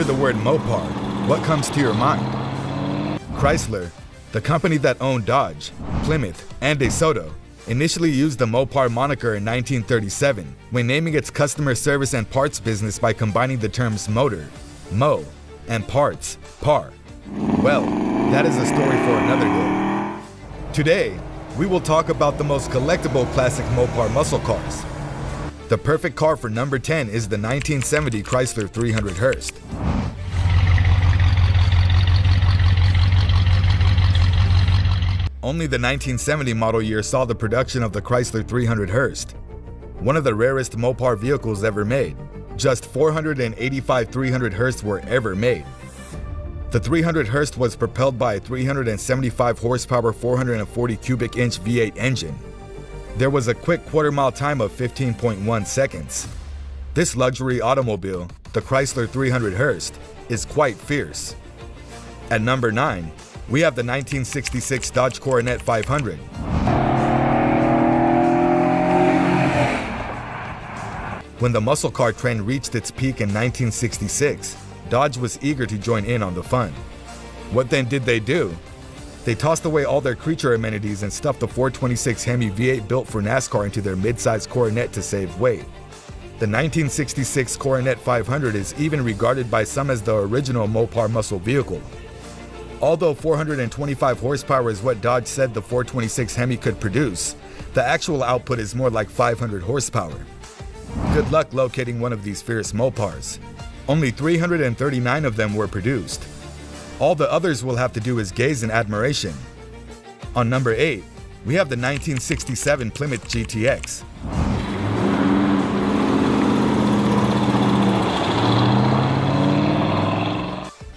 hear the word Mopar, what comes to your mind? Chrysler, the company that owned Dodge, Plymouth, and DeSoto, initially used the Mopar moniker in 1937 when naming its customer service and parts business by combining the terms motor, mo, and parts, par. Well, that is a story for another day. Today, we will talk about the most collectible classic Mopar muscle cars. The perfect car for number 10 is the 1970 Chrysler 300 Hearst. Only the 1970 model year saw the production of the Chrysler 300 Hearst, one of the rarest Mopar vehicles ever made. Just 485 300 Hearsts were ever made. The 300 Hearst was propelled by a 375 horsepower 440 cubic inch V8 engine. There was a quick quarter-mile time of 15.1 seconds. This luxury automobile, the Chrysler 300 Hearst, is quite fierce. At number 9, we have the 1966 Dodge Coronet 500. When the muscle car trend reached its peak in 1966, Dodge was eager to join in on the fun. What then did they do? They tossed away all their creature amenities and stuffed the 426 Hemi V8 built for NASCAR into their mid-size Coronet to save weight. The 1966 Coronet 500 is even regarded by some as the original Mopar muscle vehicle. Although 425 horsepower is what Dodge said the 426 Hemi could produce, the actual output is more like 500 horsepower. Good luck locating one of these fierce Mopars. Only 339 of them were produced. All the others will have to do is gaze in admiration. On number 8, we have the 1967 Plymouth GTX.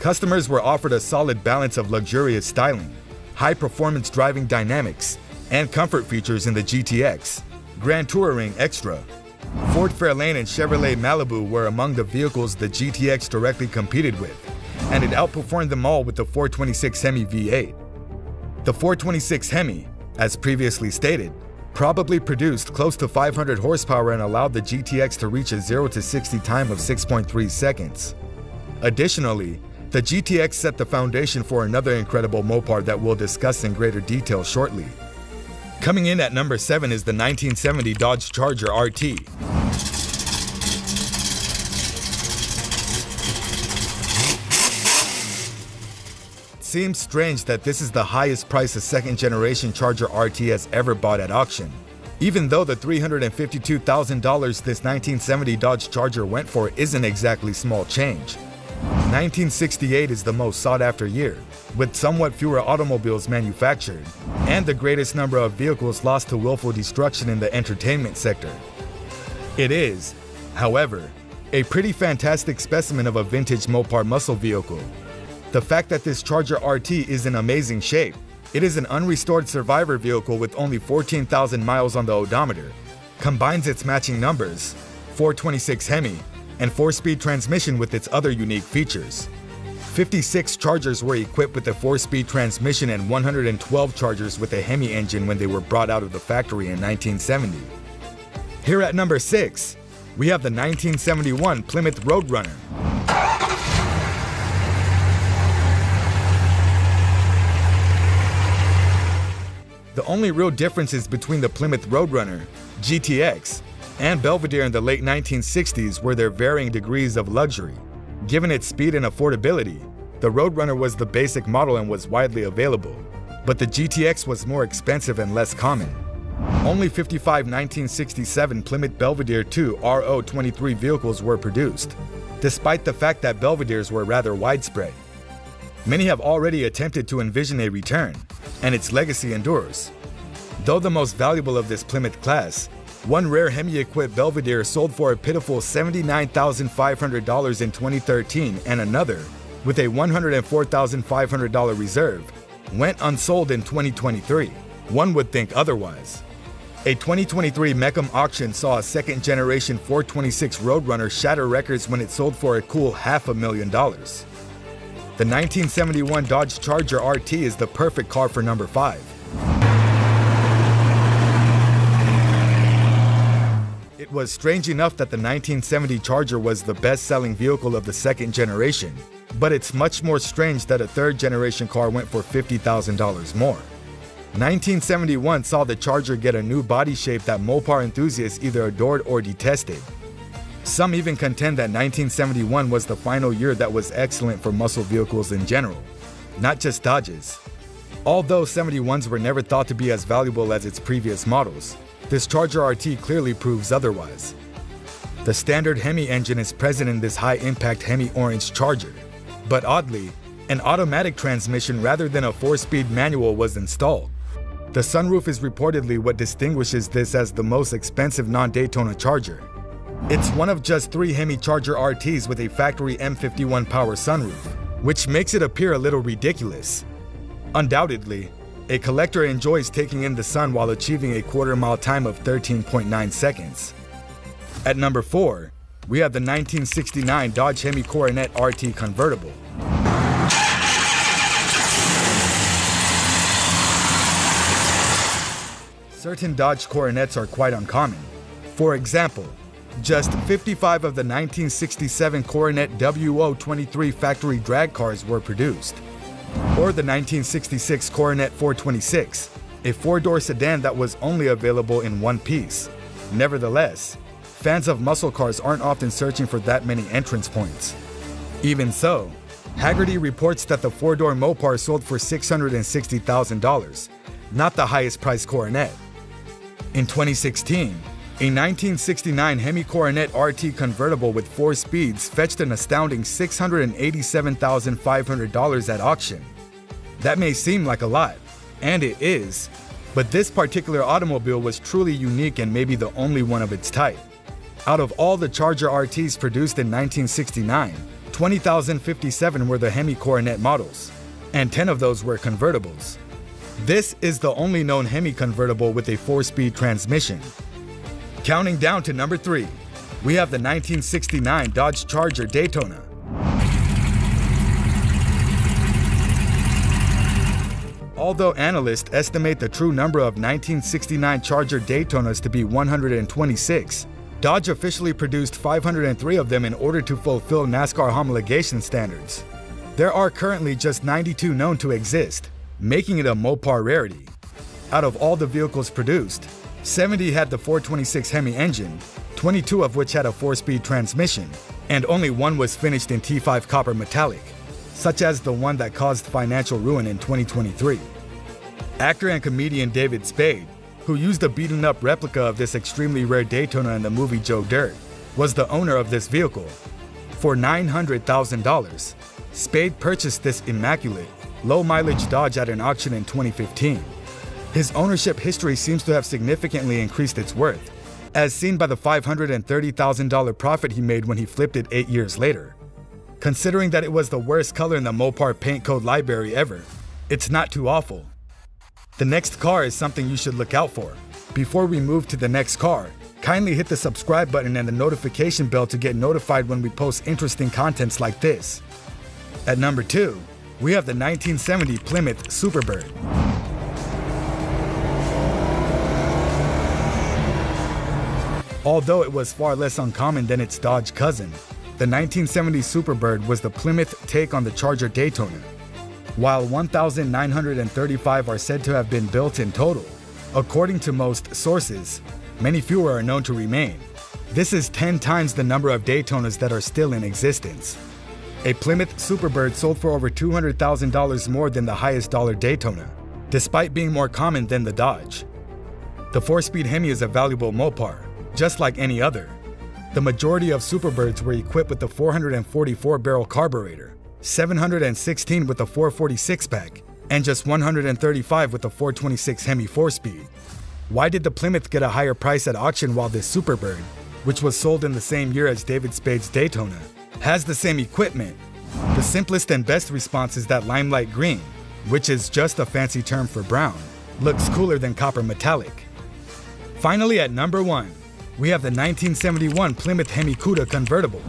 Customers were offered a solid balance of luxurious styling, high-performance driving dynamics, and comfort features in the GTX. Grand Touring Extra. Ford Fairlane and Chevrolet Malibu were among the vehicles the GTX directly competed with, and it outperformed them all with the 426 Hemi V8. The 426 Hemi, as previously stated, probably produced close to 500 horsepower and allowed the GTX to reach a 0 to 60 time of 6.3 seconds. Additionally, the GTX set the foundation for another incredible Mopar that we'll discuss in greater detail shortly. Coming in at number 7 is the 1970 Dodge Charger RT. It seems strange that this is the highest price a second-generation Charger RT has ever bought at auction, even though the $352,000 this 1970 Dodge Charger went for isn't exactly small change. 1968 is the most sought-after year, with somewhat fewer automobiles manufactured, and the greatest number of vehicles lost to willful destruction in the entertainment sector. It is, however, a pretty fantastic specimen of a vintage Mopar muscle vehicle. The fact that this Charger RT is in amazing shape. It is an unrestored survivor vehicle with only 14,000 miles on the odometer, combines its matching numbers, 426 Hemi, and 4-speed transmission with its other unique features. 56 Chargers were equipped with a 4-speed transmission and 112 Chargers with a Hemi engine when they were brought out of the factory in 1970. Here at number 6, we have the 1971 Plymouth Roadrunner. The only real differences between the Plymouth Roadrunner, GTX, and Belvedere in the late 1960s were their varying degrees of luxury. Given its speed and affordability, the Roadrunner was the basic model and was widely available, but the GTX was more expensive and less common. Only 55 1967 Plymouth Belvedere 2 RO23 vehicles were produced, despite the fact that Belvederes were rather widespread. Many have already attempted to envision a return, and its legacy endures. Though the most valuable of this Plymouth class, one rare Hemi-equipped Belvedere sold for a pitiful $79,500 in 2013, and another, with a $104,500 reserve, went unsold in 2023. One would think otherwise. A 2023 Mecum auction saw a second-generation 426 Roadrunner shatter records when it sold for a cool $500,000. The 1971 Dodge Charger RT is the perfect car for number 5. It It was strange enough that the 1970 Charger was the best-selling vehicle of the second generation, but it's much more strange that a third-generation car went for $50,000 more. 1971 saw the Charger get a new body shape that Mopar enthusiasts either adored or detested. Some even contend that 1971 was the final year that was excellent for muscle vehicles in general, not just Dodges. Although 71s were never thought to be as valuable as its previous models, this Charger RT clearly proves otherwise. The standard Hemi engine is present in this high-impact Hemi Orange Charger, but oddly, an automatic transmission rather than a 4-speed manual was installed. The sunroof is reportedly what distinguishes this as the most expensive non-Daytona Charger. It's one of just 3 Hemi Charger RTs with a factory M51 power sunroof, which makes it appear a little ridiculous. Undoubtedly, a collector enjoys taking in the sun while achieving a quarter-mile time of 13.9 seconds. At number 4, we have the 1969 Dodge Hemi Coronet RT convertible. Certain Dodge Coronets are quite uncommon. For example, just 55 of the 1967 Coronet WO23 factory drag cars were produced. Or the 1966 Coronet 426, a 4-door sedan that was only available in one piece. Nevertheless, fans of muscle cars aren't often searching for that many entrance points. Even so, Haggerty reports that the 4-door Mopar sold for $660,000, not the highest priced Coronet. In 2016, a 1969 Hemi Coronet RT convertible with 4 speeds fetched an astounding $687,500 at auction. That may seem like a lot, and it is, but this particular automobile was truly unique and maybe the only one of its type. Out of all the Charger RTs produced in 1969, 20,057 were the Hemi Coronet models, and 10 of those were convertibles. This is the only known Hemi convertible with a 4-speed transmission. Counting down to number 3, we have the 1969 Dodge Charger Daytona. Although analysts estimate the true number of 1969 Charger Daytonas to be 126, Dodge officially produced 503 of them in order to fulfill NASCAR homologation standards. There are currently just 92 known to exist, making it a Mopar rarity. Out of all the vehicles produced, 70 had the 426 Hemi engine, 22 of which had a 4-speed transmission, and only 1 was finished in T5 copper metallic, such as the one that caused financial ruin in 2023. Actor and comedian David Spade, who used a beaten-up replica of this extremely rare Daytona in the movie Joe Dirt, was the owner of this vehicle. For $900,000, Spade purchased this immaculate, low-mileage Dodge at an auction in 2015. His ownership history seems to have significantly increased its worth, as seen by the $530,000 profit he made when he flipped it 8 years later. Considering that it was the worst color in the Mopar paint code library ever, it's not too awful. The next car is something you should look out for. Before we move to the next car, kindly hit the subscribe button and the notification bell to get notified when we post interesting contents like this. At number 2, we have the 1970 Plymouth Superbird. Although it was far less uncommon than its Dodge cousin, the 1970 Superbird was the Plymouth take on the Charger Daytona. While 1,935 are said to have been built in total, according to most sources, many fewer are known to remain. This is 10 times the number of Daytonas that are still in existence. A Plymouth Superbird sold for over $200,000 more than the highest dollar Daytona, despite being more common than the Dodge. The 4-speed Hemi is a valuable Mopar, just like any other. The majority of Superbirds were equipped with the 444-barrel carburetor, 716 with the 446-pack, and just 135 with the 426 Hemi 4-speed. Why did the Plymouth get a higher price at auction while this Superbird, which was sold in the same year as David Spade's Daytona, has the same equipment? The simplest and best response is that limelight green, which is just a fancy term for brown, looks cooler than copper metallic. Finally, at number 1, we have the 1971 Plymouth Hemi Cuda convertible.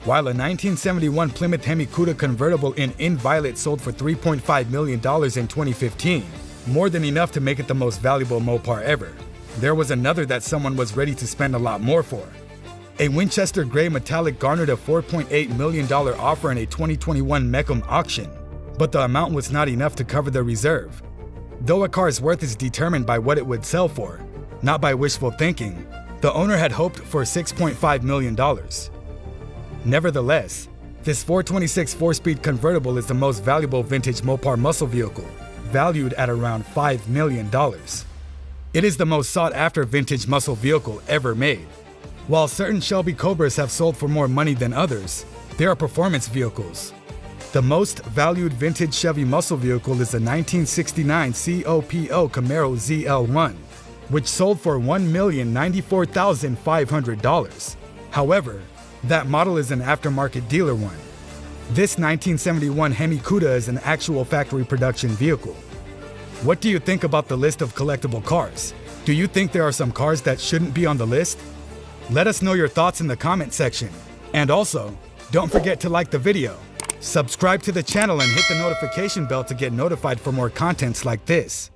While a 1971 Plymouth Hemi Cuda convertible in violet sold for $3.5 million in 2015, more than enough to make it the most valuable Mopar ever. There was another that someone was ready to spend a lot more for. A Winchester Gray Metallic garnered a $4.8 million offer in a 2021 Mecum auction, but the amount was not enough to cover the reserve. Though a car's worth is determined by what it would sell for, not by wishful thinking, the owner had hoped for $6.5 million. Nevertheless, this 426 4-speed convertible is the most valuable vintage Mopar muscle vehicle, valued at around $5 million. It is the most sought-after vintage muscle vehicle ever made. While certain Shelby Cobras have sold for more money than others, they are performance vehicles. The most valued vintage Chevy muscle vehicle is the 1969 COPO Camaro ZL1, which sold for $1,094,500. However, that model is an aftermarket dealer one. This 1971 Hemi Cuda is an actual factory production vehicle. What do you think about the list of collectible cars? Do you think there are some cars that shouldn't be on the list? Let us know your thoughts in the comment section. And also, don't forget to like the video, subscribe to the channel and hit the notification bell to get notified for more contents like this.